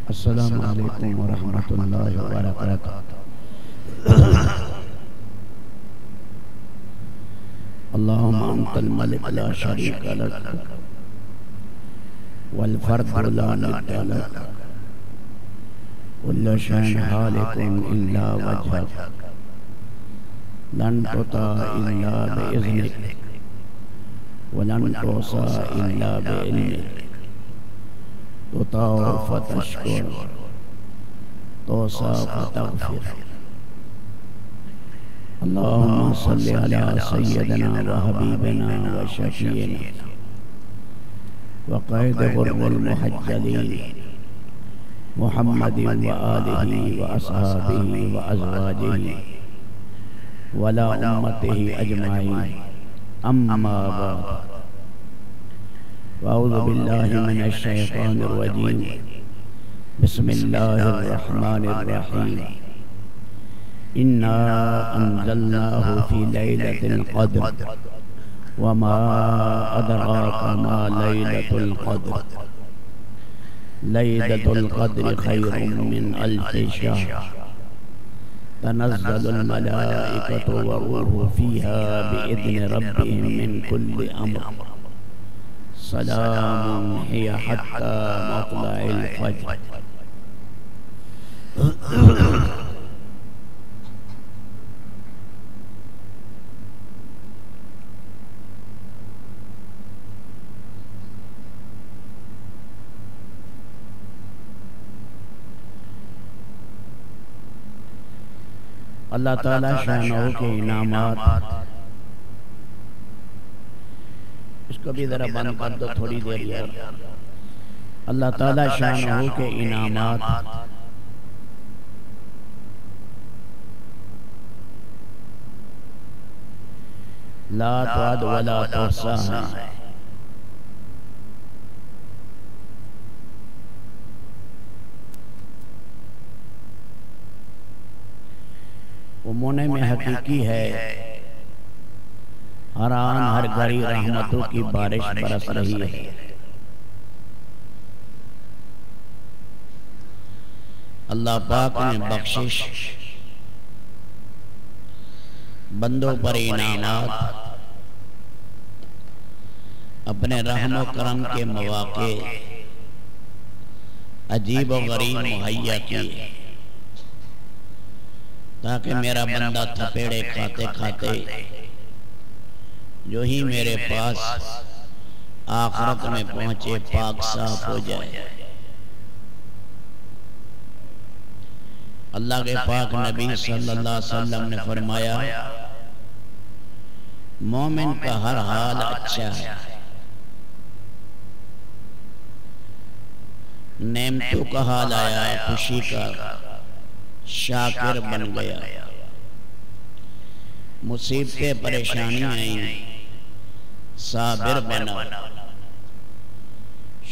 السلام علیکم ورحمۃ اللہ وبرکاتہ۔ اللہم انت الملک لا شریک لک والفرد لا ند لک کل شیء ہالک الا وجہک لن تطاع الا بإذنک ولن توصى الا بعلمک تطاع فتشکر توصى فتغفر۔ اللهم صل على سيدنا وحبيبنا وشفيعنا وقائد غر المحجلين محمد وآله وأصحابه وأزواجه ولا أمته أجمعين، أما بعد، وأعوذ بالله من الشيطان الرجيم، بسم الله الرحمن الرحيم، إنا أنزلناه في ليلة القدر وما أدراك ما ليلة القدر ليلة القدر خير من ألف شهر تنزل الملائكة والروح فيها بإذن ربهم من كل أمر سلام هي حتى مطلع الفجر۔ اللہ تعالیٰ شانہ کے انعامات، اس کو بھی ذرا بند کر دو تھوڑی دیر یار۔ اللہ تعالیٰ شانہ کے انعامات لا تعد ولا تحصیٰ ہیں۔ وہ منع میں حقیقی ہے، ہر آن ہر گھڑی رحمتوں کی بارش برس رہی ہے۔ اللہ پاک نے بخشش، بندوں پر انعامات، اپنے رحم و کرم کے مواقع عجیب و غریب مہیا کیے تاکہ میرا بندہ تھپیڑے کھاتے کھاتے جو ہی میرے پاس آخرت میں پہنچے پاک صاف ہو جائے۔ اللہ کے پاک نبی صلی اللہ علیہ وسلم نے فرمایا، مومن کا ہر حال اچھا ہے، نعمتوں کا حال آیا خوشی کا شاکر بن گیا، مصیبتیں پریشانی آئیں صابر بنا۔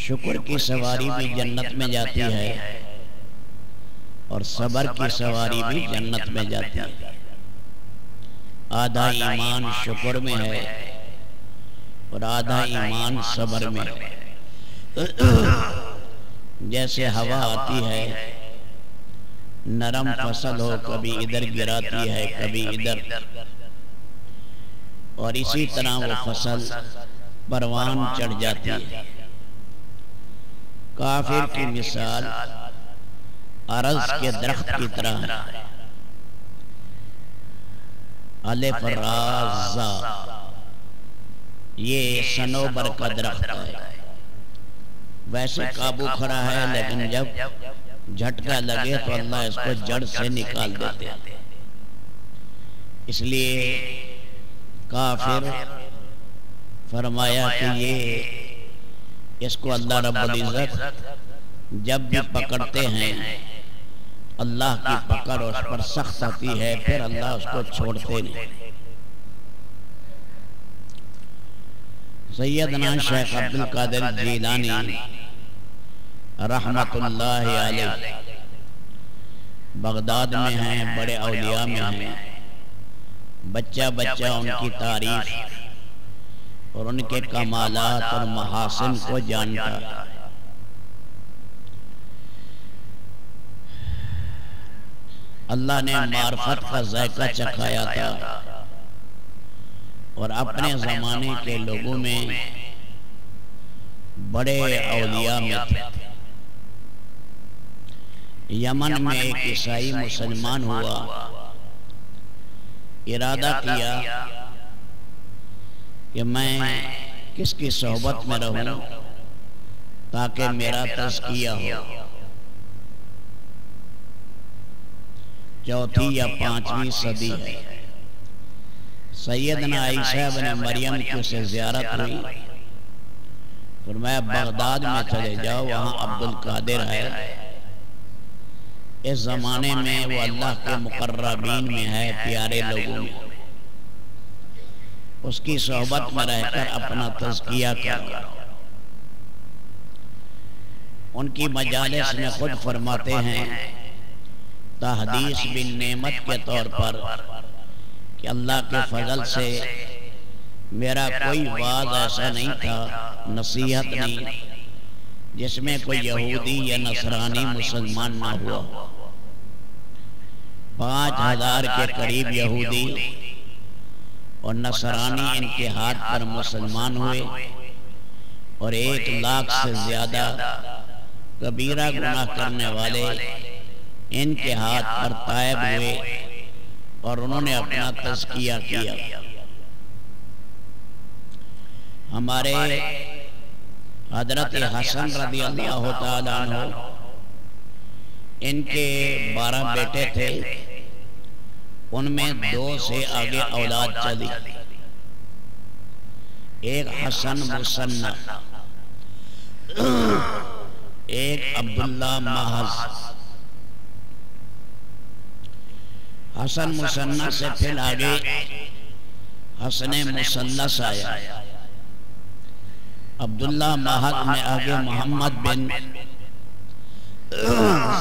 شکر کی سواری بھی جنت میں جاتی ہے اور صبر کی سواری بھی جنت میں جاتی ہے۔ آدھا ایمان شکر میں ہے اور آدھا ایمان صبر میں ہے۔ جیسے ہوا آتی ہے، نرم فصل ہو، کبھی ادھر گراتی ہے کبھی ادھر، اور اسی طرح وہ فصل پروان چڑھ جاتی ہے۔ کافر کی مثال ارز کے درخت کی طرح ہے۔ الف را زا، یہ صنوبر کا درخت ہے، ویسے قابو کھڑا ہے لیکن جب جھٹکا لگے تو اللہ اس کو جڑ سے نکال دیتے ہیں۔ اس لیے کافر فرمایا کہ یہ اس کو اللہ رب العزت جب بھی پکڑتے ہیں، اللہ کی پکڑ اس پر سخت آتی ہے، پھر اللہ اس کو چھوڑتے نہیں۔ سیدنا شیخ عبدالقادر جیلانی رحمت اللہ علیہ بغداد میں ہیں، بڑے اولیاء میں ہیں، بچہ بچہ ان کی تعریف اور ان کے کمالات اور محاسن کو جانتا ہے۔ اللہ نے معرفت کا ذائقہ چکھایا تھا اور اپنے زمانے کے لوگوں میں بڑے اولیاء میں تھے۔ یمن میں ایک عیسائی مسلمان ہوا، ارادہ کیا کہ میں کس کی صحبت میں رہوں تاکہ میرا تزکیہ ہو۔ چوتھی یا پانچویں صدی ہے۔ سیدنا عیسیٰ بن مریم کی اسے زیارت ہوئی، فرمایا بغداد میں چلے جاؤ، وہاں عبدالقادر ہے، اس زمانے میں وہ اللہ کے مقربین میں ہے، پیارے لوگوں میں، اس کی صحبت میں رہ کر اپنا تزکیہ کرو۔ ان کی مجالس میں خود فرماتے ہیں تحدیث بن نعمت کے طور پر کہ اللہ کے فضل سے میرا کوئی واعظ ایسا نہیں تھا، نصیحت نہیں، جس میں کوئی یہودی یا نصرانی مسلمان نہ ہوا۔ 5000 کے قریب یہودی اور نصرانی ان کے ہاتھ پر مسلمان ہوئے، اور 1 لاکھ سے زیادہ کبیرہ گناہ کرنے والے ان کے ہاتھ پر تائب ہوئے اور انہوں نے اپنا تزکیہ کیا۔ ہمارے حضرت حسن رضی اللہ تعالیٰ عنہ، ان کے 12 بیٹے تھے، ان میں 2 سے آگے اولاد چلی۔ ایک حسن مصنع، ایک عبداللہ محض۔ حسن مصنع سے پھر آگے حسن مثلث آیا، عبداللہ محض میں آگے محمد بن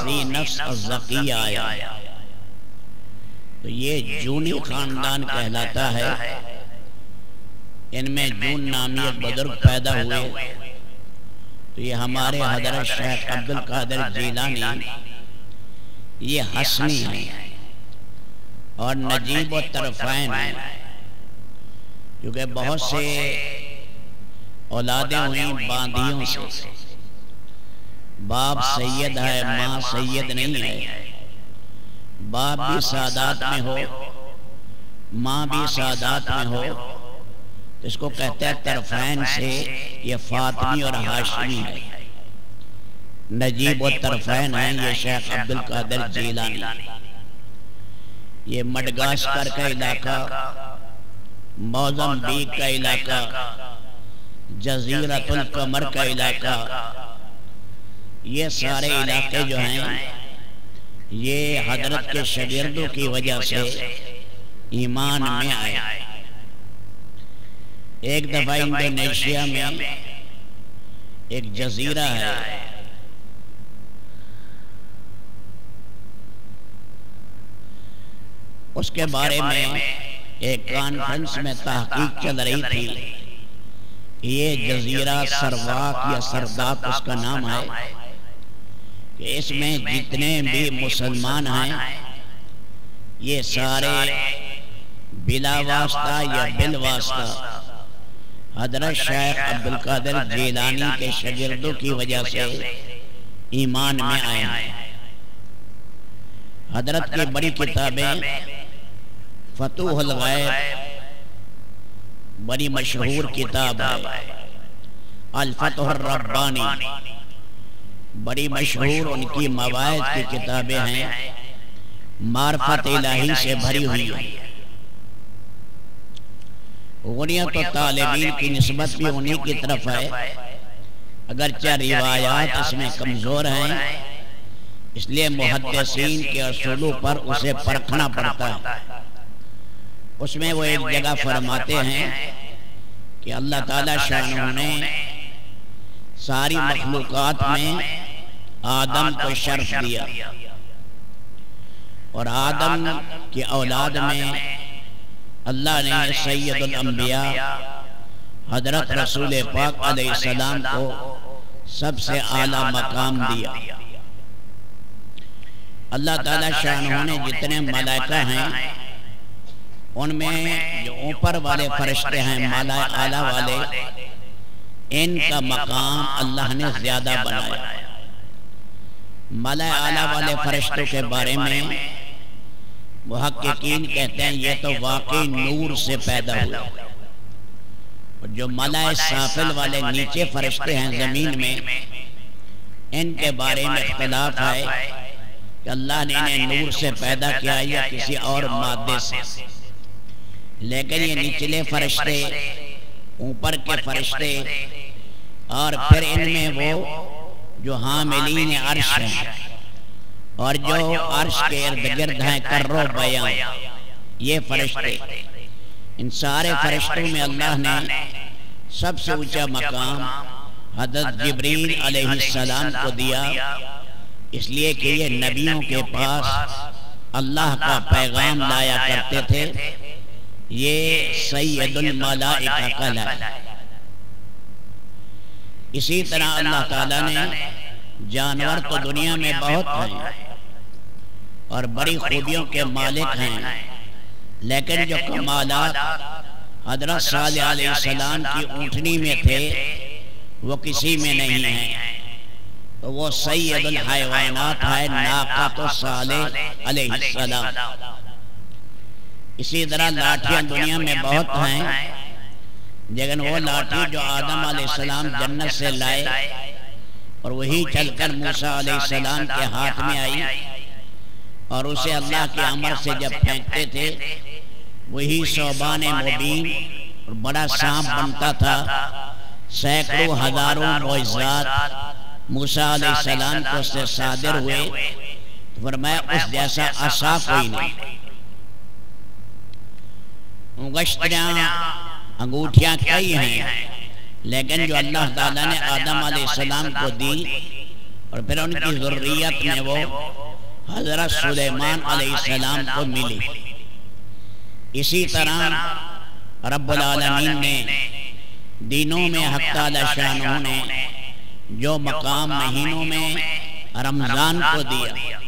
ذی نفس الزکی آیا۔ تو یہ جونی خاندان کہلاتا ہے۔ ان میں جون نامی ایک بزرگ پیدا ہوئے، تو یہ ہمارے حضرت شیخ عبدالقادر جیلانی یہ حسنی ہیں اور نجیب و طرفین ہیں، کیونکہ بہت سے اولادیں ہوئیں باندیوں سے۔ باپ سید ہے، ماں سید نہیں ہے۔ باپ بھی سادات میں ہو، ماں بھی سادات میں ہو، اس کو کہتے ہیں طرفین سے۔ یہ فاطمی اور ہاشمی ہے، نجیب و طرفین ہیں یہ شیخ عبدالقادر جیلانی۔ یہ مڈغاسکر کا علاقہ، موزمبیق کا علاقہ، جزیرۃ القمر کا علاقہ، یہ سارے علاقے جو ہیں یہ حضرت کے شاگردوں کی وجہ سے ایمان میں آئے۔ ایک دفعہ انڈونیشیا میں ایک جزیرہ ہے، اس کے بارے میں ایک کانفرنس میں تحقیق چل رہی تھی۔ یہ جزیرہ سرواک یا سرداک اس کا نام ہے، کہ اس میں جتنے بھی مسلمان ہیں یہ سارے بلا واسطہ یا بالواسطہ حضرت شیخ عبدالقادر جیلانی کے شاگردوں کی وجہ سے ایمان میں آئے ہیں۔ حضرت کی بڑی کتابیں فتوح الغیب بڑی مشہور کتاب ہے، الفتح الربانی بڑی مشہور ان کی مواعظ کی کتابیں ہیں، معرفت الہی سے بھری ہوئی ہیں۔ غنیت و طالبین کی نسبت بھی انہی کی طرف ہے، اگرچہ روایات اس میں کمزور ہیں، اس لیے محدثین کے اصولوں پر اسے پرکھنا پڑتا ہے۔ اس میں وہ ایک جگہ فرماتے ہیں کہ اللہ تعالیٰ شانہ نے ساری مخلوقات میں آدم کو شرف دیا، اور آدم کی اولاد میں اللہ نے سید الانبیاء حضرت رسول پاک علیہ السلام کو سب سے اعلیٰ مقام دیا۔ اللہ تعالیٰ شانہ نے جتنے ملائکہ ہیں ان میں جو اوپر والے فرشتے ہیں ملائکہ اعلیٰ والے، ان کا مقام اللہ نے زیادہ بنایا۔ ملائکہ اعلیٰ والے فرشتوں کے بارے میں محققین کہتے ہیں یہ تو واقعی نور سے پیدا ہوئے، اور جو ملائکہ سافل والے نیچے فرشتے ہیں زمین میں، ان کے بارے میں اختلاف ہے کہ اللہ نے انہیں نور سے پیدا کیا یا کسی اور مادے سے، لیکن یہ نچلے فرشتے، اوپر کے فرشتے، اور پھر ان میں وہ جو حاملین عرش ہیں اور جو عرش کے ارد گرد ہیں کر و بیان، یہ فرشتے، ان سارے فرشتوں میں اللہ نے سب سے اونچا مقام حضرت جبریل علیہ السلام کو دیا، اس لیے کہ یہ نبیوں کے پاس اللہ کا پیغام لایا کرتے تھے۔ یہ سید الملائکہ کہلاتے ہیں۔ اسی طرح اللہ تعالیٰ نے جانور تو دنیا میں بہت ہیں اور بڑی خوبیوں کے مالک ہیں، لیکن جو کمالات حضرت صالح علیہ السلام کی اونٹنی میں تھے وہ کسی میں نہیں ہیں، تو وہ سید الحیوانات ہے ناقۃ صالح علیہ السلام۔ اسی طرح لاٹھیاں دنیا میں بہت ہیں، لیکن وہ لاٹھی جو آدم علیہ السلام جنت سے لائے اور وہی چل کر موسیٰ علیہ السلام کے ہاتھ میں آئی، اور اسے اللہ کے امر سے جب پھینکتے تھے وہی ثعبان مبین اور بڑا سانپ بنتا تھا۔ سینکڑوں ہزاروں معجزات موسیٰ علیہ السلام کو اس سے صادر ہوئے، تو فرمایا اس جیسا عصا کوئی نہیں۔ انگشتریاں انگوٹھیاں کئی ہیں، لیکن جو اللہ تعالیٰ نے آدم علیہ السلام کو دی اور پھر ان کی ذریت میں وہ حضرت سلیمان علیہ السلام کو ملی۔ اسی طرح رب العالمین نے دینوں میں حق تعالی شانہ نے جو مقام مہینوں میں رمضان کو دیا،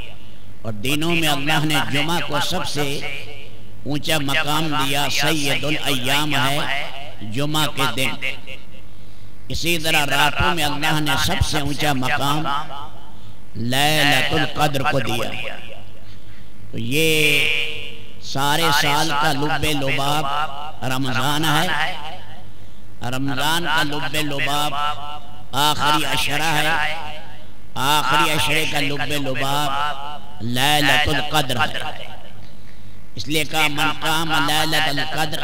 اور دینوں میں اللہ نے جمعہ کو سب سے اونچا مقام دیا، سید الایام ہے جمعہ کے دن۔ اسی طرح راتوں میں اللہ نے سب سے اونچا مقام لیلۃ القدر کو دیا۔ تو یہ سارے سال کا لب لباب رمضان ہے، رمضان کا لب لباب آخری عشرہ ہے، آخری عشرے کا لب لباب لیلۃ القدر ہے۔ اس لیے کہا من قام لیلۃ القدر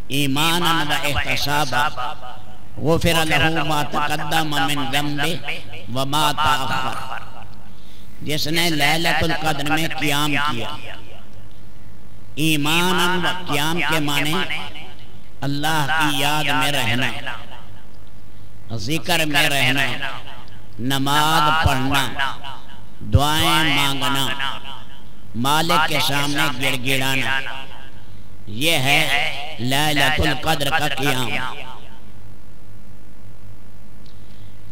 ایمانا و احتسابا غفر لہ ما تقدم من ذنبہ وما تأخر۔ جس نے لیلۃ القدر میں قیام کیا، ایمانا و قیام کے معنی اللہ کی یاد میں رہنا، ذکر میں رہنا، نماز پڑھنا، دعائیں مانگنا، مالک کے سامنے گڑ گڑانا، یہ ہے لیلۃ القدر کا قیام۔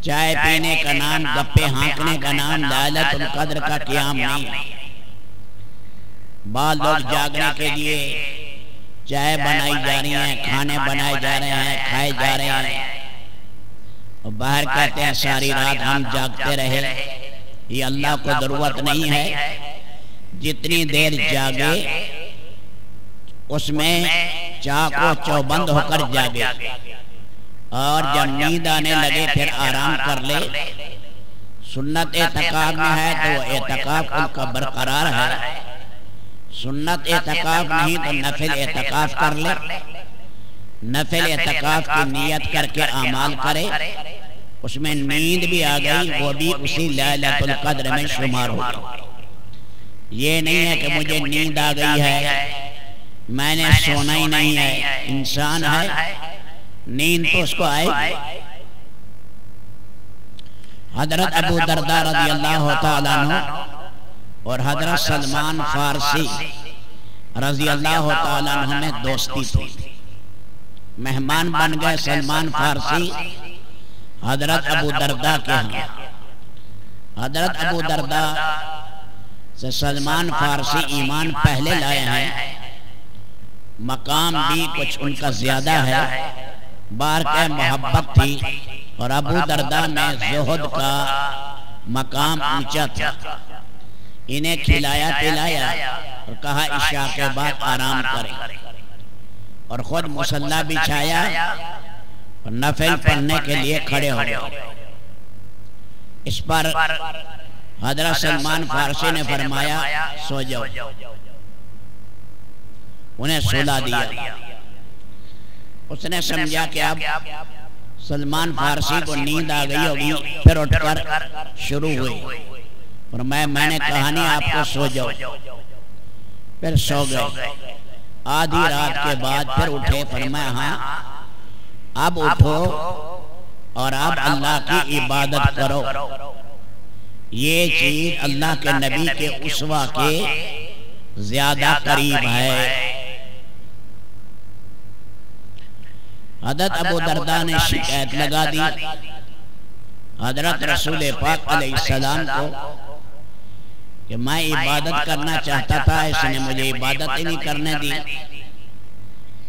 چائے پینے کا نام، گپے ہانکنے کا نام لیلۃ القدر کا قیام نہیں۔ بعض لوگ جاگنے کے لیے چائے بنائی جا رہی ہیں، کھانے بنائے جا رہے ہیں، کھائے جا رہے ہیں، اور باہر کہتے ہیں ساری رات ہم جاگتے رہے۔ یہ اللہ کو ضرورت نہیں ہے، جتنی دیر جاگے اس میں چاق و چوبند ہو کر جاگے، اور جب نیند آنے لگے پھر آرام کر لے۔ سنت اعتکاف میں ہے تو وہ اعتکاف ان کا برقرار ہے، سنت اعتکاف نہیں تو نفل اعتکاف کر لے، نفل اعتکاف کی نیت کر کے اعمال کرے، اس میں نیند بھی آ گئی وہ بھی اسی لیلۃ القدر میں شمار ہوگی۔ یہ نہیں ہے کہ مجھے نیند آ گئی ہے میں نے سونا ہی نہیں ہے، انسان ہے نیند تو اس کو آئے گی۔ حضرت ابو درداء رضی اللہ تعالیٰ عنہ اور حضرت سلمان فارسی رضی اللہ تعالیٰ عنہ میں دوستی تھی۔ مہمان بن گئے سلمان فارسی حضرت ابو درداء کے ہاں۔ حضرت ابو درداء سے سلمان فارسی ایمان پہلے لائے ہیں، مقام بھی کچھ ان کا زیادہ ہے، بارکہ محبت تھی، اور ابو درداء میں زہد کا مقام اونچا تھا۔ انہیں کھلایا پلایا اور کہا عشاء کے بعد آرام کریں، اور خود مصلی بچھایا اور نفل پڑھنے کے لیے کھڑے ہو گئے۔ اس پر حضرت سلمان فارسی نے فرمایا سو جاؤ، انہیں سلا دیا۔ اس نے سمجھا کہ اب سلمان فارسی کو نیند آ گئی ہوگی، پھر اٹھ کر شروع ہوئی، اور میں نے کہانی آپ کو سو جاؤ، پھر سو گئے۔ آدھی رات کے بعد پھر اٹھے، فرمایا ہاں اب اٹھو اور اب اللہ کی عبادت کرو، یہ چیز اللہ کے نبی کے اسوہ کے زیادہ قریب ہے۔ حضرت ابو درداء نے شکایت لگا دی حضرت رسول پاک علیہ السلام کو کہ میں عبادت کرنا چاہتا تھا، اس نے مجھے عبادت ہی نہیں کرنے دی،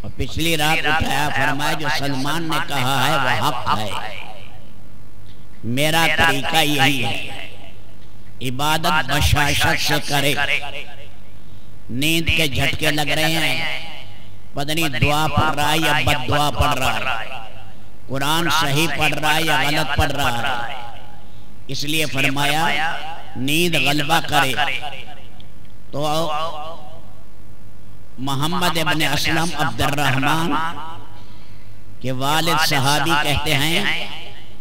اور پچھلی رات اٹھایا، فرمایا جو سلمان نے کہا ہے وہ حق ہے، میرا طریقہ یہی ہے، عبادت بشاشت سے کرے۔ نیند کے جھٹکے لگ رہے ہیں، پتہ نہیں دعا پڑھ رہا ہے یا بد دعا پڑھ رہا ہے، قرآن صحیح پڑھ رہا ہے یا غلط پڑھ رہا ہے، اس لیے فرمایا نیند غلبہ کرے۔ تو محمد ابن اسلم عبد الرحمن کے والد صحابی کہتے ہیں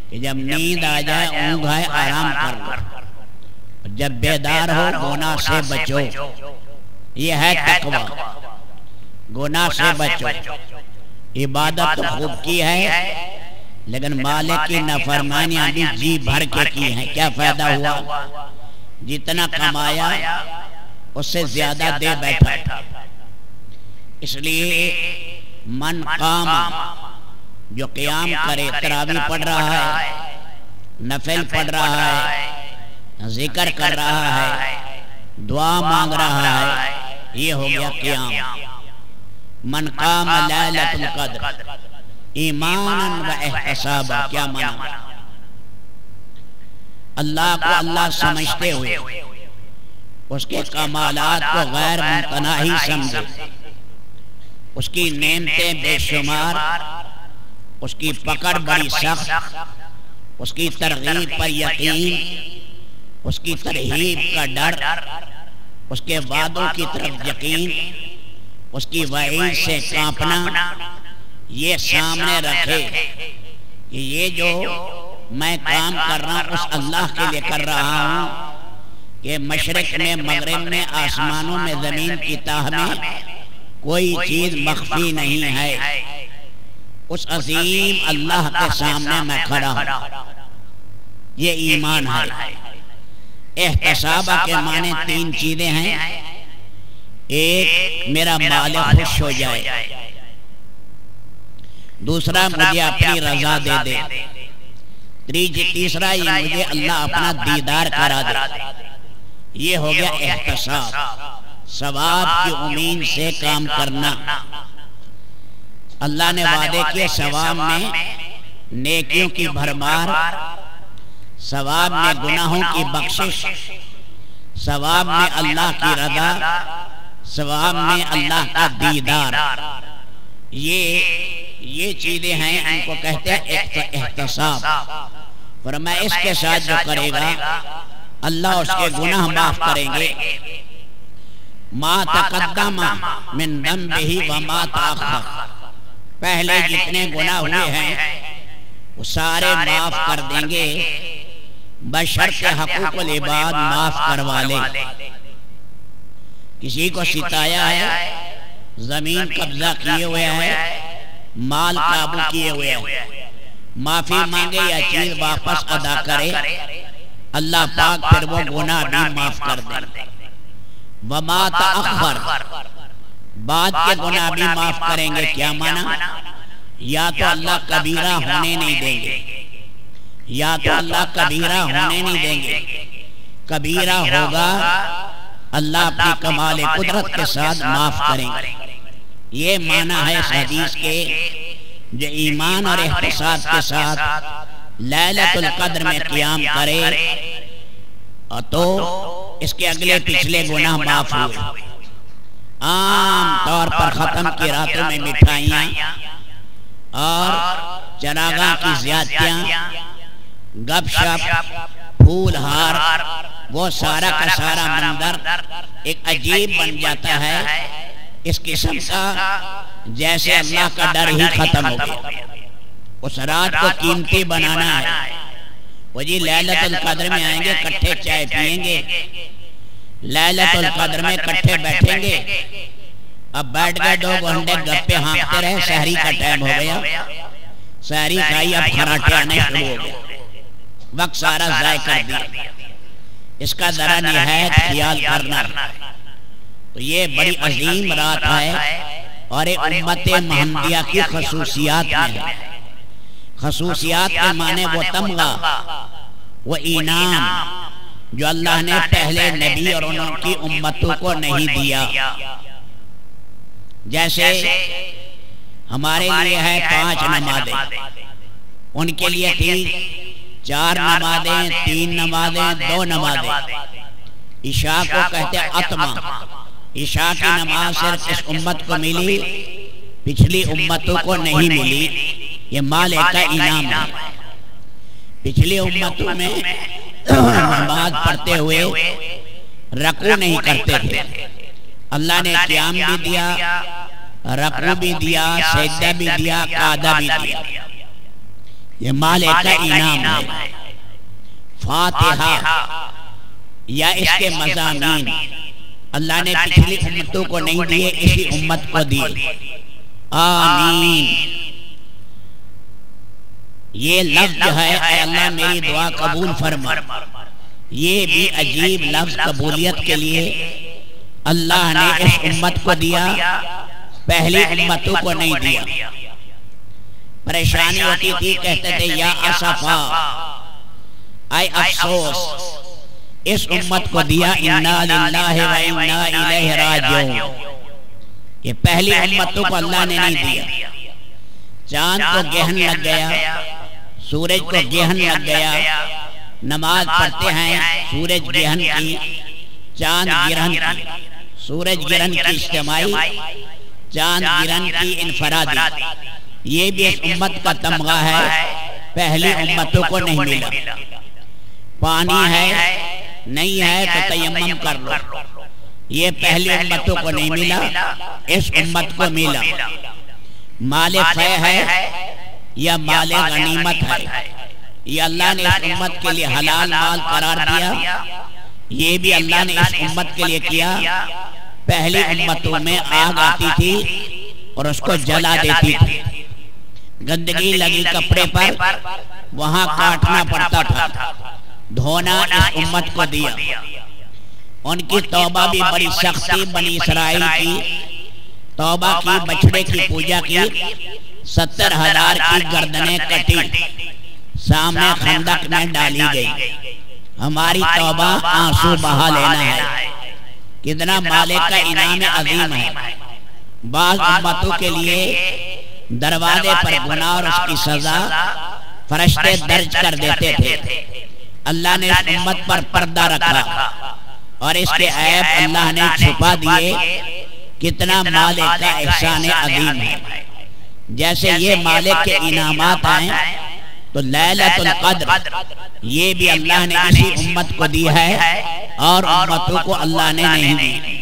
کہ جب نیند آ جائے اونگ آئے آرام کر لو، جب بیدار ہو گناہ سے بچو، یہ ہے تقوی، گناہ سے بچو۔ عبادت تو خوب کی ہے لیکن مالک کی نافرمانیاں بھی جی بھر کے کی ہیں، کیا فائدہ ہوا؟ جتنا کمایا اس سے زیادہ دے بیٹھا۔ اس لیے من قام، جو قیام کرے، تراویح پڑھ رہا ہے، نفل پڑھ رہا ہے، ذکر کر رہا ہے، دعا مانگ رہا ہے، یہ ہو گیا قیام۔ من قام لیلۃ القدر ایمانا و احتسابا، کیا معنی؟ اللہ کو اللہ سمجھتے ہوئے، اس کے کمالات کو غیر متناہی سمجھے، اس کی نعمتیں بے شمار، اس کی پکڑ بڑی سخت، اس کی ترغیب پر یقین، اس کی ترہیب کا ڈر، اس کے وعدوں کی طرف یقین، اس کی وعید سے کانپنا، یہ سامنے رکھے کہ یہ جو میں کام کر رہا ہوں اس اللہ کے لیے کر رہا ہوں کہ مشرق میں، مغرب میں، آسمانوں میں، زمین کی تہہ میں کوئی چیز مخفی نہیں ہے، اس عظیم اللہ کے سامنے میں کھڑا ہوں، یہ ایمان ہے۔ احتسابہ کے معنی تین چیزیں ہیں، ایک میرا مالک خوش ہو جائے، دوسرا مجھے اپنی رضا دے دے، تیسرا یہ مجھے اللہ اپنا دیدار کرا دے، یہ ہو گیا احتساب، ثواب کی امید سے کام کرنا۔ اللہ نے وعدے کیے ثواب میں نیکیوں کی بھرمار، ثواب میں گناہوں کی بخشش، ثواب میں اللہ کی رضا، ثواب میں اللہ کا دیدار، یہ چیزیں ہیں، ان کو کہتے ہیں احتساب۔ فرمایا اس کے ساتھ جو کرے گا اللہ اس کے گناہ معاف کریں گے، ما تقدم من ذنبہ وما تاخر، پہلے جتنے گناہ ہوئے ہیں وہ سارے معاف کر دیں گے، بشرط حقوق العباد معاف کروا لے۔ کسی کو ستایا ہے، زمین قبضہ کیے ہوئے ہیں، مال قابو کیے ہوئے ہیں، معافی مانگے یا چیز واپس ادا کرے، اللہ پاک پھر وہ گناہ بھی معاف کر دے۔ وما تاخر، بعد کے گناہ بھی معاف کریں گے، کیا معنی؟ یا تو اللہ کبیرہ ہونے نہیں دیں گے، یا تو اللہ کبیرہ ہونے نہیں دیں گے۔ کبیرہ ہوگا اللہ اپنی کمال قدرت کے ساتھ معاف کریں گے۔ یہ معنی ہے اس حدیث کے، جو ایمان اور احتساب کے ساتھ لیلۃ القدر میں قیام کرے تو اس کے اگلے پچھلے گناہ معاف ہوئے۔ عام طور پر ختم کی راتوں میں مٹھائیاں اور چراغاں کی زیادتیاں، گپ شپ، پھول ہار، وہ سارا کا سارا منظر ایک عجیب بن جاتا ہے اس قسم کا، جیسے اللہ کا ڈر ہی ختم ہو گیا۔ اس رات کو قیمتی بنانا ہے۔ وہ جی لیلۃ القدر میں آئیں گے، کٹھے چائے پئیں گے، لیلۃ القدر میں کٹھے بیٹھیں گے۔ اب بیٹھ گئے 2 گھنٹے گپے ہانکتے رہے، سحری کا ٹائم ہو گیا، سحری کھائی، اب خراٹے آنے شروع ہو گئے، وقت سارا ضائع کر دیا۔ اس کا ذرا نہایت خیال کرنا۔ تو یہ بڑی عظیم رات ہے اور امت محمدیہ کی خصوصیات میں ہے۔ خصوصیات کے معنی وہ تمغہ، وہ انعام جو اللہ نے پہلے نبی اور ان کی امتوں کو نہیں دیا۔ جیسے ہمارے لیے ہے 5 نمازیں، ان کے لیے تھی 4 نمازیں، 3 نمازیں، 2 نمازیں۔ عشاء کو کہتے ہیں عتمہ۔ عشاء کی نماز صرف اس امت کو ملی، پچھلی امتوں کو نہیں ملی۔ یہ مالک کا انعام ہے۔ پچھلی امتوں میں نماز پڑھتے ہوئے رکوع نہیں کرتے تھے، اللہ نے قیام بھی دیا، رکوع بھی دیا، سجدہ بھی دیا، قعدہ بھی دیا۔ یہ مالک کا انعام ہے۔ فاتحہ یا اس کے مضامین اللہ نے پچھلی امتوں کو نہیں دیے، اسی امت کو دیے۔ آمین۔ یہ لفظ ہے اے اللہ میری دعا قبول فرما، یہ بھی عجیب لفظ قبولیت کے لیے اللہ نے اس امت کو دیا، پہلی امتوں کو نہیں دیا۔ پریشانی ہوتی تھی، کہتے تھے یا اسفا، اے افسوس، اس امت کو دیا انا للہ و انا الیہ راجعون۔ یہ پہلی امتوں کو اللہ نے نہیں دیا۔ چاند کو گہن لگ گیا، سورج کو گہن لگ گیا، نماز پڑھتے ہیں، سورج گرہن کی، چاند گرہن کی، سورج گرہن کی اجتماعی، چاند گرہن کی انفرادی۔ یہ بھی اس امت کا تمغہ ہے، پہلی امتوں کو نہیں ملا۔ پانی ہے، نہیں ہے تو تیمم کر لو، یہ پہلی امتوں کو نہیں ملا، اس امت کو ملا۔ مال فے ہے یا مال غنیمت ہے، یہ اللہ نے اس امت کے لیے حلال مال قرار دیا، یہ بھی اللہ نے اس امت کے لیے کیا۔ پہلی امتوں میں آگ آتی تھی اور اس کو جلا دیتی تھی، گندگی لگی کپڑے پر وہاں کاٹنا پڑتا تھا، دھونا اس امت کو دیا۔ ان کی توبہ بھی بڑی سختی، بنی اسرائیل کی توبہ کی، بچڑے کی پوجا کی، 70,000 کی گردنیں کٹی، سامنے خندق میں ڈالی گئی۔ ہماری توبہ آنسو بہا لینا ہے، کتنا مالک کا انعام عظیم ہے۔ بعض امتوں کے لیے دروازے پر گناہ اور اس کی سزا فرشتے درج کر دیتے تھے، اللہ نے اس امت پر پردہ رکھا اور اس کے عیب اللہ نے چھپا دیے۔ کتنا مالک کا احسان عظیم ہے۔ جیسے یہ مالک کے انعامات ہیں تو لیلۃ القدر یہ بھی اللہ نے اسی امت کو دی ہے اور امتوں کو اللہ نے نہیں دی۔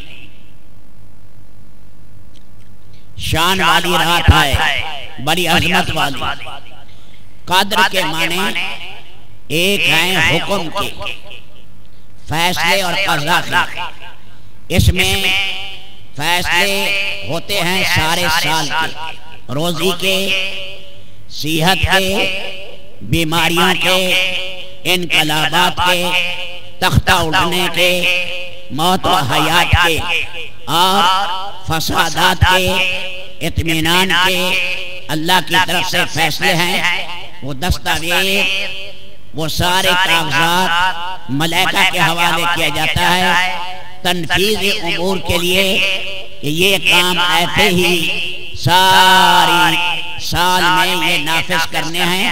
شان والی رات ہے، بڑی عظمت والی۔ قدر کے معنی ایک ہیں حکم کے، فیصلے اور قضا کے۔ اس میں فیصلے ہوتے ہیں سارے سال کے، روزی کے، صحت کے، بیماریوں کے، انقلابات کے، تختہ اڑنے کے، موت و حیات کے، اور فسادات کے، اطمینان کے، اللہ کی طرف سے فیصلے ہیں، وہ دستاویز، وہ سارے کاغذات ملائکہ کے حوالے کیا جاتا ہے تنفیذ امور کے لیے کہ یہ کام ایسے ہی ساری سال میں یہ نافذ کرنے ہیں،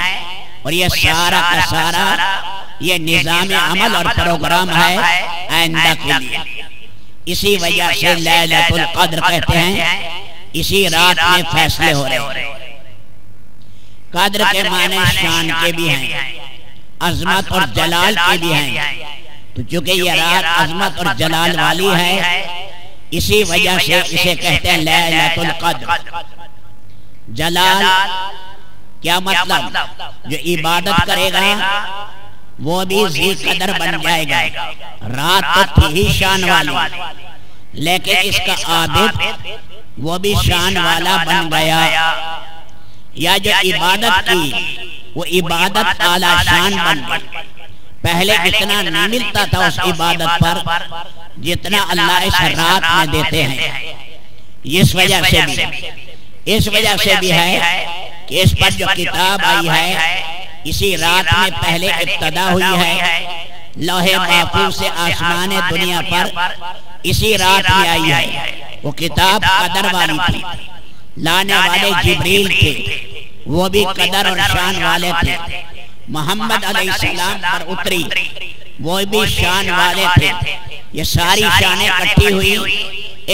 اور یہ سارا کا سارا یہ نظام عمل اور پروگرام ہے آئندہ کے لیے۔ اسی وجہ سے لیلۃ القدر کہتے ہیں، اسی رات میں فیصلے ہو رہے ہیں۔ قدر کے معنی شان کے بھی ہیں، عظمت اور جلال کے بھی ہیں، تو چونکہ یہ رات عظمت اور جلال والی ہے اسی وجہ سے اسے کہتے ہیں لیلۃ القدر۔ جلال کیا مطلب؟ جو عبادت کرے گا وہ بھی ذی قدر بن جائے گا۔ رات تو تھی ہی شان والی، لیکن اس کا عابد وہ بھی شان والا بن گیا، یا جو عبادت کی وہ عبادت اعلیٰ شان بن گئی۔ پہلے اتنا نہیں ملتا تھا اس عبادت پر جتنا اللہ اس رات میں دیتے ہیں۔ اس وجہ سے بھی ہے کہ اس پر جو کتاب آئی ہے اسی رات میں پہلے ابتدا ہوئی ہے، لوح محفوظ سے آسمان دنیا پر اسی رات میں آئی ہے۔ وہ کتاب قدر والی تھی، لانے والے جبریل تھے، وہ بھی قدر اور شان والے تھے۔ محمد علیہ السلام پر اتری، وہ بھی شان والے تھے۔ یہ ساری شانیں اکٹھی ہوئی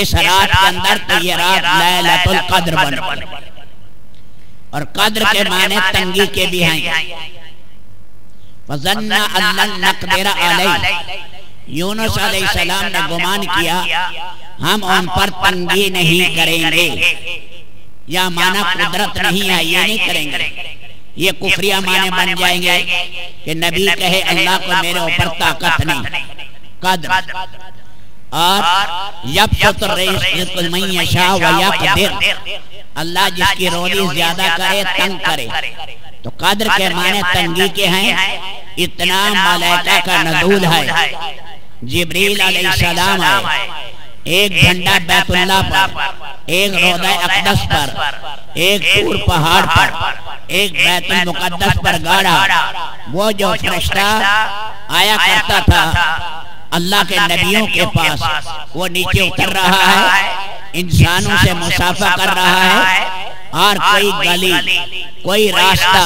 اس رات کے اندر، تو یہ رات لیلۃ القدر بن۔ اور قدر کے معنی تنگی کے بھی ہیں۔ فَظَنَّ أَن لَّن نَّقْدِرَ عَلَيْهِ، یونس علیہ السلام نے گمان کیا ہم ان پر تنگی نہیں کریں گے، یا معنی قدرت نہیں ہے، یہ نہیں کریں گے۔ یہ کفریہ معنی بن جائیں گے کہ نبی کہے اللہ کو میرے اوپر طاقت نہیں۔ قدر اور یبسط الرزق لمن یشاء ویقدر، اللہ جس کی روزی زیادہ کرے تنگ کرے، تو قدر کے معنی تنگی کے ہیں۔ اتنا ملائکہ کا نزول ہے، جبریل علیہ السلام آئے، ایک جھنڈا بیت اللہ پر، ایک روضہ اقدس پر، ایک طور پہاڑ پر، ایک بیت المقدس پر گاڑا۔ وہ جو فرشتہ آیا کرتا تھا اللہ کے نبیوں کے پاس، وہ نیچے اتر رہا ہے، انسانوں سے مصافحہ کر رہا ہے، اور کوئی گلی، کوئی راستہ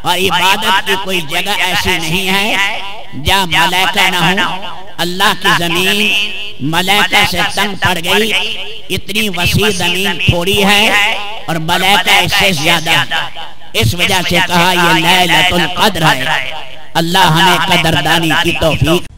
اور عبادت کی کوئی جگہ ایسی نہیں ہے جہاں ملائکہ نہ ہوں۔ اللہ کی زمین ملائکہ سے تنگ پڑ گئی، اتنی وسیع زمین تھوڑی ہے اور ملائکہ اس سے زیادہ، اس وجہ سے کہا یہ لیلۃ القدر ہے۔ اللہ ہمیں قدردانی کی توفیق